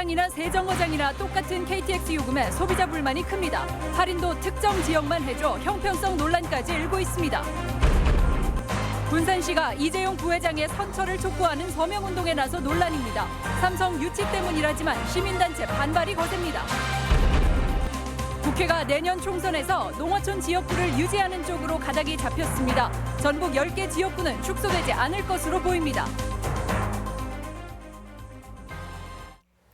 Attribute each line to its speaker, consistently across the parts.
Speaker 1: 정거장이나 새 정거장이나 똑같은 KTX 요금에 소비자 불만이 큽니다. 할인도 특정 지역만 해줘 형평성 논란까지 일고 있습니다. 군산시가 이재용 부회장의 선처를 촉구하는 서명운동에 나서 논란입니다. 삼성 유치 때문이라지만 시민단체 반발이 거셉니다. 국회가 내년 총선에서 농어촌 지역구를 유지하는 쪽으로 가닥이 잡혔습니다. 전국 10개 지역구는 축소되지 않을 것으로 보입니다.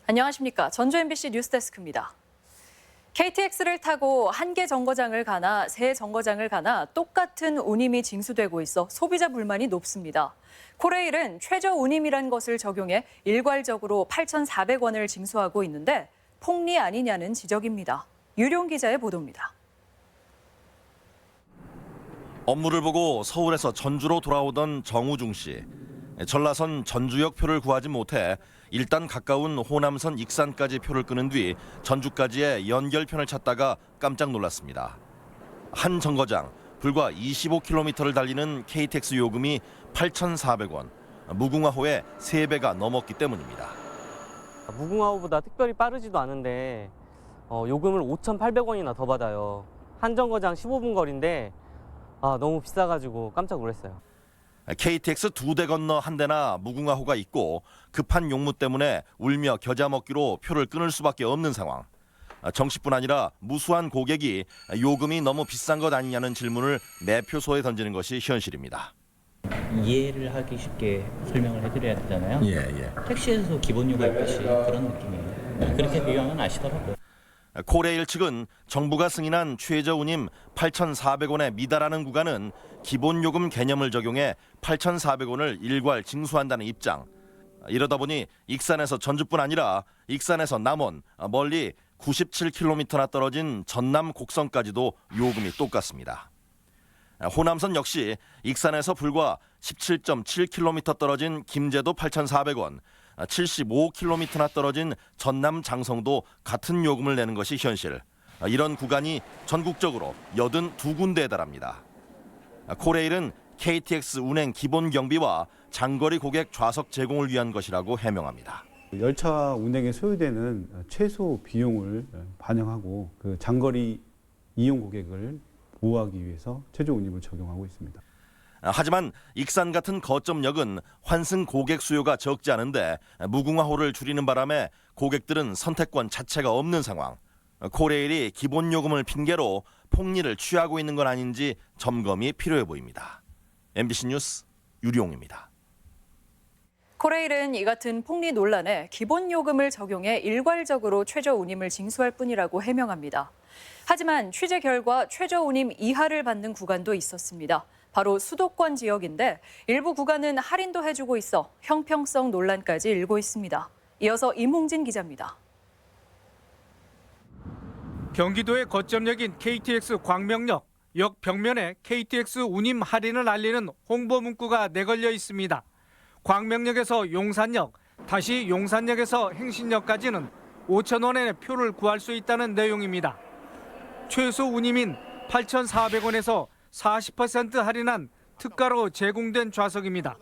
Speaker 1: 안녕하십니까. 전주 MBC 뉴스데스크입니다. KTX를 타고 한 개 정거장을 가나 새 정거장을 가나 똑같은 운임이 징수되고 있어 소비자 불만이 높습니다. 코레일은 최저 운임이란 것을 적용해 일괄적으로 8,400원을 징수하고 있는데 폭리 아니냐는 지적입니다. 유룡 기자의 보도입니다.
Speaker 2: 업무를 보고 서울에서 전주로 돌아오던 정우중 씨. 전라선 전주역 표를 구하지 못해 일단 가까운 호남선 익산까지 표를 끊은 뒤 전주까지의 연결편을 찾다가 깜짝 놀랐습니다. 한 정거장 불과 25km를 달리는 KTX 요금이 8,400원, 무궁화호의 3배가 넘었기 때문입니다.
Speaker 3: 무궁화호보다 특별히 빠르지도 않은데 요금을 5,800원이나 더 받아요. 한 정거장 15분 거리인데 너무 비싸가지고 깜짝 놀랐어요.
Speaker 2: KTX 2대 건너 한 대나 무궁화호가 있고 급한 용무 때문에 울며 겨자 먹기로 표를 끊을 수밖에 없는 상황. 정식뿐 아니라 무수한 고객이 요금이 너무 비싼 것 아니냐는 질문을 매표소에 던지는 것이 현실입니다.
Speaker 4: 이해를 하기 쉽게 설명을 해드려야 되잖아요.
Speaker 2: 예.
Speaker 4: 택시에서 기본료가 있듯이 그런 느낌이에요. 그렇게 비교하면 아시더라고요.
Speaker 2: 코레일 측은 정부가 승인한 최저 운임 8,400원에 미달하는 구간은 기본요금 개념을 적용해 8,400원을 일괄 징수한다는 입장. 이러다 보니 익산에서 전주뿐 아니라 익산에서 남원, 멀리 97km나 떨어진 전남 곡성까지도 요금이 똑같습니다. 호남선 역시 익산에서 불과 17.7km 떨어진 김제도 8,400원, 75km나 떨어진 전남 장성도 같은 요금을 내는 것이 현실. 이런 구간이 전국적으로 82군데에 달합니다. 코레일은 KTX 운행 기본 경비와 장거리 고객 좌석 제공을 위한 것이라고 해명합니다.
Speaker 5: 열차 운행에 소요되는 최소 비용을 반영하고 그 장거리 이용 고객을 보호하기 위해서 최저 운임을 적용하고 있습니다.
Speaker 2: 하지만 익산 같은 거점역은 환승 고객 수요가 적지 않은데 무궁화호를 줄이는 바람에 고객들은 선택권 자체가 없는 상황. 코레일이 기본 요금을 핑계로 폭리를 취하고 있는 건 아닌지 점검이 필요해 보입니다. MBC 뉴스 유룡입니다.
Speaker 1: 코레일은 이 같은 폭리 논란에 기본 요금을 적용해 일괄적으로 최저 운임을 징수할 뿐이라고 해명합니다. 하지만 취재 결과 최저 운임 이하를 받는 구간도 있었습니다. 바로 수도권 지역인데 일부 구간은 할인도 해주고 있어 형평성 논란까지 일고 있습니다. 이어서 임홍진 기자입니다.
Speaker 6: 경기도의 거점역인 KTX 광명역, 역 벽면에 KTX 운임 할인을 알리는 홍보 문구가 내걸려 있습니다. 광명역에서 용산역, 다시 용산역에서 행신역까지는 5,000원에 표를 구할 수 있다는 내용입니다. 최소 운임인 8,400원에서 40% 할인한 특가로 제공된 좌석입니다.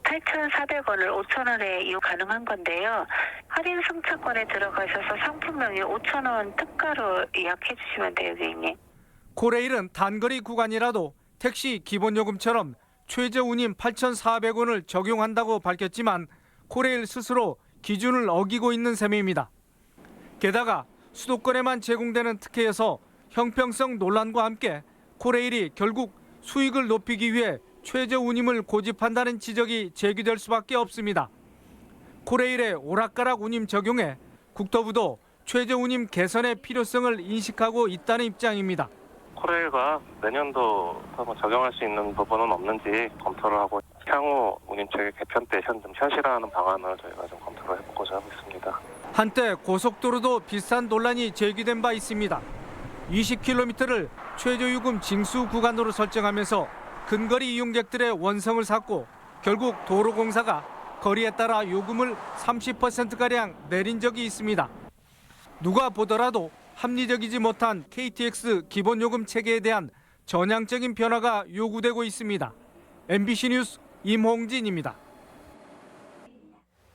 Speaker 7: 8,400원을 5,000원에 이용 가능한 건데요. 할인 승차권에 들어가셔서 상품명이 5,000원 특가로 예약해 주시면 돼요, 고객님.
Speaker 6: 코레일은 단거리 구간이라도 택시 기본요금처럼 최저 운임 8,400원을 적용한다고 밝혔지만 코레일 스스로 기준을 어기고 있는 셈입니다. 게다가 수도권에만 제공되는 특혜여서 형평성 논란과 함께 코레일이 결국 수익을 높이기 위해 최저 운임을 고집한다는 지적이 제기될 수밖에 없습니다. 코레일의 오락가락 운임 적용에 국토부도 최저 운임 개선의 필요성을 인식하고 있다는 입장입니다.
Speaker 8: 코레일과 내년도 적용할 수 있는 부분은 없는지 검토를 하고 향후 운임체계 개편 때 좀 현실화하는 방안을 저희가 좀 검토를 해보고자 하고 있습니다.
Speaker 6: 한때 고속도로도 비슷한 논란이 제기된 바 있습니다. 20km를 최저요금 징수 구간으로 설정하면서 근거리 이용객들의 원성을 샀고 결국 도로공사가 거리에 따라 요금을 30%가량 내린 적이 있습니다. 누가 보더라도 합리적이지 못한 KTX 기본요금 체계에 대한 전향적인 변화가 요구되고 있습니다. MBC 뉴스 임홍진입니다.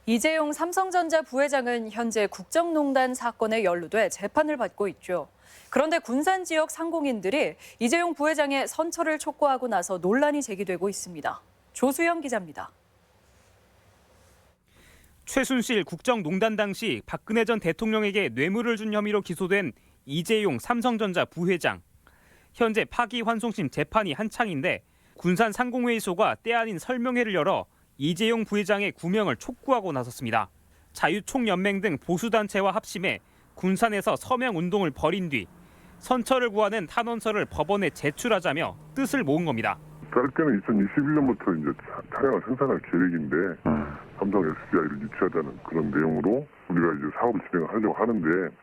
Speaker 1: 이재용 삼성전자 부회장은 현재 국정농단 사건에 연루돼 재판을 받고 있죠. 그런데 군산 지역 상공인들이 이재용 부회장의 선처를 촉구하고 나서 논란이 제기되고 있습니다. 조수영 기자입니다.
Speaker 9: 최순실 국정농단 당시 박근혜 전 대통령에게 뇌물을 준 혐의로 기소된 이재용 삼성전자 부회장. 현재 파기환송심 재판이 한창인데 군산 상공회의소가 때 아닌 설명회를 열어 이재용 부회장의 구명을 촉구하고 나섰습니다. 자유총연맹 등 보수단체와 합심해 군산에서 서명운동을 벌인 뒤 선처를 구하는 탄원서를 법원에 제출하자며 뜻을 모은 겁니다.
Speaker 10: 짧게는 2021년부터 이제 차량을 생산할 계획인데 삼성 SDI를 유치하자는 그런 내용으로 우리가 이제 사업을 진행하려고 하는데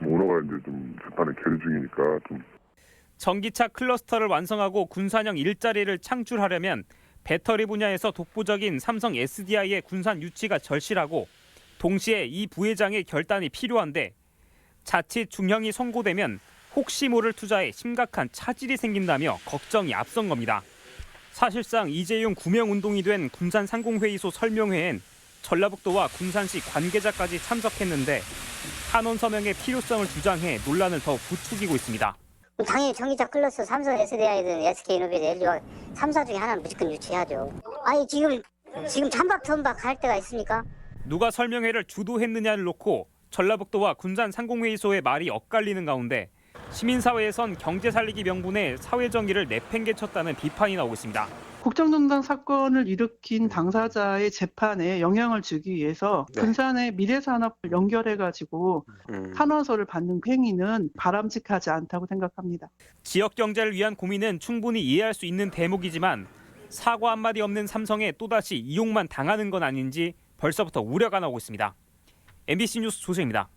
Speaker 10: 오너가 이제 좀 재판에 계류 중이니까 좀.
Speaker 9: 전기차 클러스터를 완성하고 군산형 일자리를 창출하려면 배터리 분야에서 독보적인 삼성 SDI의 군산 유치가 절실하고 동시에 이 부회장의 결단이 필요한데 자칫 중형이 선고되면 혹시 모를 투자에 심각한 차질이 생긴다며 걱정이 앞선 겁니다. 사실상 이재용 구명운동이 된 군산 상공회의소 설명회엔 전라북도와 군산시 관계자까지 참석했는데 탄원 서명의 필요성을 주장해 논란을 더 부추기고 있습니다.
Speaker 11: 당연히 전기차 클러스 삼성 SDI든 SK이노베이션, LG가 3사 중에 하나는 무조건 유치해야죠. 아니 지금 찬박턴박 할 때가 있습니까?
Speaker 9: 누가 설명회를 주도했느냐를 놓고 전라북도와 군산 상공회의소의 말이 엇갈리는 가운데 시민사회에선 경제 살리기 명분에 사회정의를 내팽개쳤다는 비판이 나오고 있습니다.
Speaker 12: 국정농단 사건을 일으킨 당사자의 재판에 영향을 주기 위해서 군산의 미래산업을 연결해가지고 탄원서를 받는 행위는 바람직하지 않다고 생각합니다.
Speaker 9: 지역 경제를 위한 고민은 충분히 이해할 수 있는 대목이지만 사과 한마디 없는 삼성에 또다시 이용만 당하는 건 아닌지 벌써부터 우려가 나오고 있습니다. MBC 뉴스 조수입니다.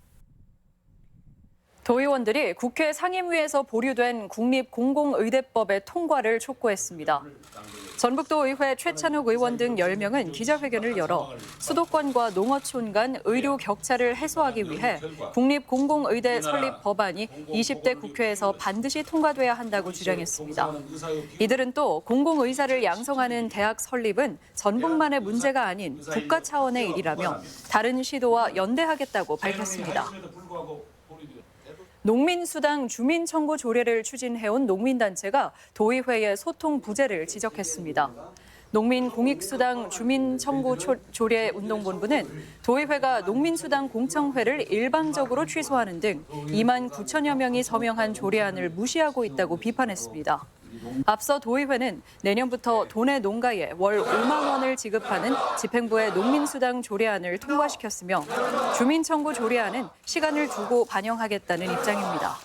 Speaker 1: 도의원들이 국회 상임위에서 보류된 국립공공의대법의 통과를 촉구했습니다. 전북도의회 최찬욱 의원 등 10명은 기자회견을 열어 수도권과 농어촌 간 의료 격차를 해소하기 위해 국립공공의대 설립 법안이 20대 국회에서 반드시 통과돼야 한다고 주장했습니다. 이들은 또 공공의사를 양성하는 대학 설립은 전북만의 문제가 아닌 국가 차원의 일이라며 다른 시도와 연대하겠다고 밝혔습니다. 농민수당 주민청구 조례를 추진해온 농민단체가 도의회의 소통 부재를 지적했습니다. 농민공익수당 주민청구 조례 운동본부는 도의회가 농민수당 공청회를 일방적으로 취소하는 등 2만 9천여 명이 서명한 조례안을 무시하고 있다고 비판했습니다. 앞서 도의회는 내년부터 도내 농가에 월 5만 원을 지급하는 집행부의 농민수당 조례안을 통과시켰으며 주민청구 조례안은 시간을 두고 반영하겠다는 입장입니다.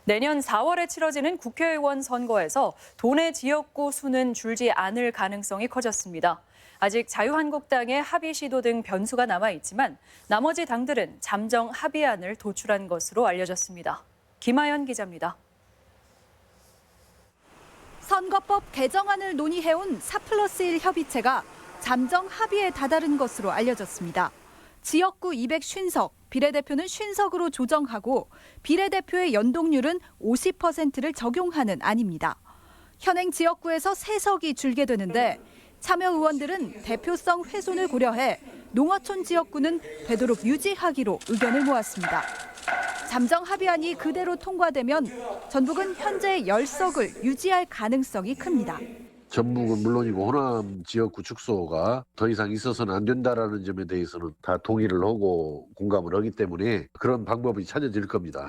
Speaker 1: 내년 4월에 치러지는 국회의원 선거에서 도내 지역구 수는 줄지 않을 가능성이 커졌습니다. 아직 자유한국당의 합의 시도 등 변수가 남아있지만 나머지 당들은 잠정 합의안을 도출한 것으로 알려졌습니다. 김하연 기자입니다.
Speaker 13: 선거법 개정안을 논의해온 4+1 협의체가 잠정 합의에 다다른 것으로 알려졌습니다. 지역구 250석, 비례대표는 50석으로 조정하고 비례대표의 연동률은 50%를 적용하는 안입니다. 현행 지역구에서 3석이 줄게 되는데 참여 의원들은 대표성 훼손을 고려해 농어촌 지역구는 되도록 유지하기로 의견을 모았습니다. 잠정 합의안이 그대로 통과되면 전북은 현재 10석을 유지할 가능성이 큽니다.
Speaker 14: 전북은 물론이고 호남 지역구 축소가 더 이상 있어서는 안 된다라는 점에 대해서는 다 동의를 하고 공감을 하기 때문에 그런 방법이 찾아질 겁니다.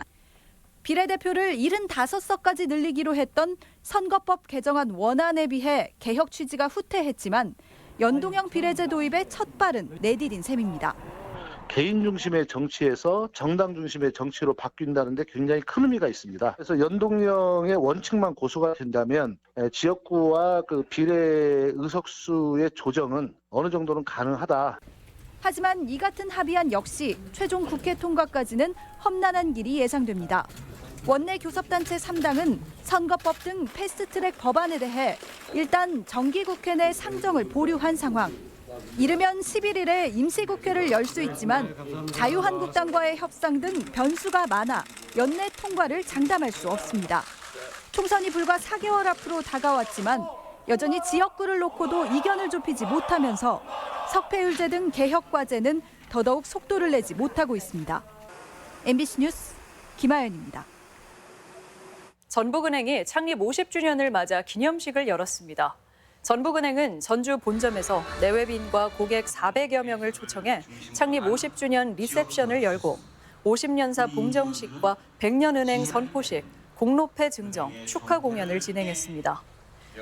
Speaker 13: 비례대표를 75석까지 늘리기로 했던 선거법 개정안 원안에 비해 개혁 취지가 후퇴했지만 연동형 비례제 도입의 첫 발은 내디딘 셈입니다.
Speaker 15: 개인 중심의 정치에서 정당 중심의 정치로 바뀐다는 데 굉장히 큰 의미가 있습니다. 그래서 연동형의 원칙만 고수가 된다면 지역구와 그 비례 의석수의 조정은 어느 정도는 가능하다.
Speaker 13: 하지만 이 같은 합의안 역시 최종 국회 통과까지는 험난한 길이 예상됩니다. 원내 교섭단체 3당은 선거법 등 패스트트랙 법안에 대해 일단 정기국회 내 상정을 보류한 상황. 이르면 11일에 임시국회를 열 수 있지만 자유한국당과의 협상 등 변수가 많아 연내 통과를 장담할 수 없습니다. 총선이 불과 4개월 앞으로 다가왔지만 여전히 지역구를 놓고도 이견을 좁히지 못하면서 석패율제 등 개혁 과제는 더더욱 속도를 내지 못하고 있습니다. MBC 뉴스 김아연입니다.
Speaker 1: 전북은행이 창립 50주년을 맞아 기념식을 열었습니다. 전북은행은 전주 본점에서 내외빈과 고객 400여 명을 초청해 창립 50주년 리셉션을 열고 50년사 봉정식과 100년은행 선포식, 공로패 증정, 축하 공연을 진행했습니다.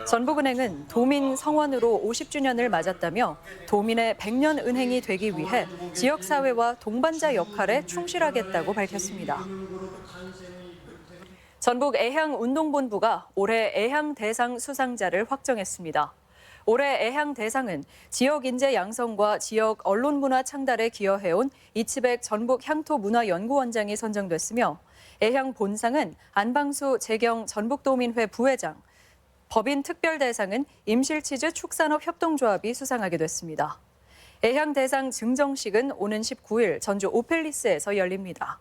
Speaker 1: 전북은행은 도민 성원으로 50주년을 맞았다며 도민의 100년 은행이 되기 위해 지역사회와 동반자 역할에 충실하겠다고 밝혔습니다. 전북 애향운동본부가 올해 애향대상 수상자를 확정했습니다. 올해 애향대상은 지역 인재 양성과 지역 언론 문화 창달에 기여해온 이치백 전북 향토문화연구원장이 선정됐으며 애향본상은 안방수 재경 전북도민회 부회장, 법인 특별대상은 임실치즈 축산업협동조합이 수상하게 됐습니다. 애향대상 증정식은 오는 19일 전주 오펠리스에서 열립니다.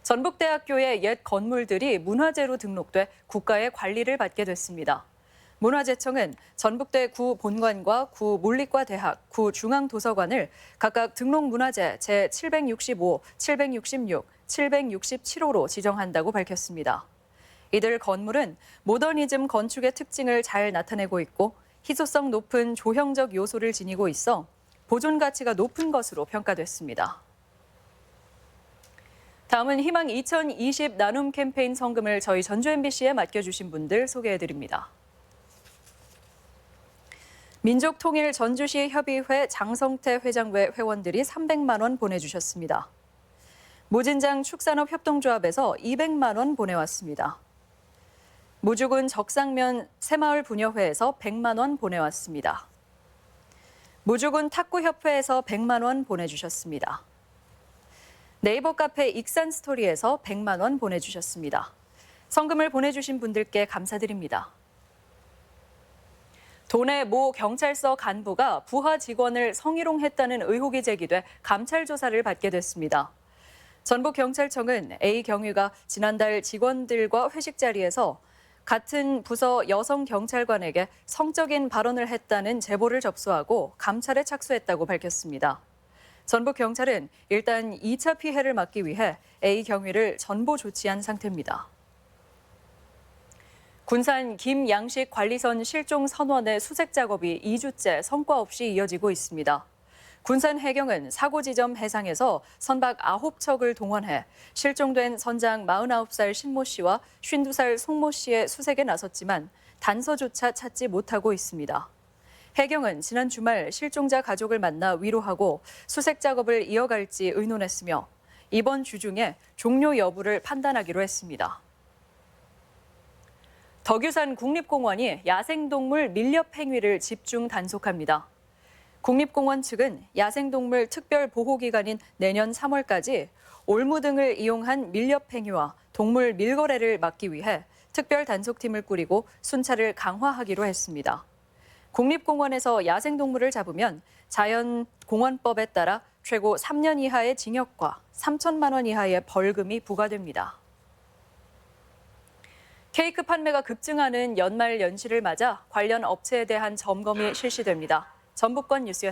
Speaker 1: 전북대학교의 옛 건물들이 문화재로 등록돼 국가의 관리를 받게 됐습니다. 문화재청은 전북대 구 본관과 구 물리과대학, 구 중앙도서관을 각각 등록문화재 제765, 766, 767호로 지정한다고 밝혔습니다. 이들 건물은 모더니즘 건축의 특징을 잘 나타내고 있고 희소성 높은 조형적 요소를 지니고 있어 보존 가치가 높은 것으로 평가됐습니다. 다음은 희망 2020 나눔 캠페인 성금을 저희 전주 MBC에 맡겨주신 분들 소개해드립니다. 민족통일 전주시 협의회 장성태 회장외 회원들이 300만 원 보내주셨습니다. 무진장 축산업협동조합에서 200만 원 보내왔습니다. 무주군 적상면 새마을 분여회에서 100만 원 보내왔습니다. 무주군 탁구협회에서 100만 원 보내주셨습니다. 네이버 카페 익산스토리에서 100만 원 보내주셨습니다. 성금을 보내주신 분들께 감사드립니다. 도내 모 경찰서 간부가 부하 직원을 성희롱했다는 의혹이 제기돼 감찰 조사를 받게 됐습니다. 전북경찰청은 A 경위가 지난달 직원들과 회식 자리에서 같은 부서 여성 경찰관에게 성적인 발언을 했다는 제보를 접수하고 감찰에 착수했다고 밝혔습니다. 전북경찰은 일단 2차 피해를 막기 위해 A 경위를 전보 조치한 상태입니다. 군산 김양식 관리선 실종 선원의 수색 작업이 2주째 성과 없이 이어지고 있습니다. 군산 해경은 사고 지점 해상에서 선박 9척을 동원해 실종된 선장 49살 신모 씨와 52살 송모 씨의 수색에 나섰지만 단서조차 찾지 못하고 있습니다. 해경은 지난 주말 실종자 가족을 만나 위로하고 수색 작업을 이어갈지 의논했으며 이번 주 중에 종료 여부를 판단하기로 했습니다. 덕유산 국립공원이 야생동물 밀렵 행위를 집중 단속합니다. 국립공원 측은 야생동물 특별보호기간인 내년 3월까지 올무 등을 이용한 밀렵 행위와 동물 밀거래를 막기 위해 특별단속팀을 꾸리고 순찰을 강화하기로 했습니다. 국립공원에서 야생동물을 잡으면 자연공원법에 따라 최고 3년 이하의 징역과 3천만 원 이하의 벌금이 부과됩니다. 케이크 판매가 급증하는 연말 연시를 맞아 관련 업체에 대한 점검이 실시됩니다. 전북권 뉴스였습니다.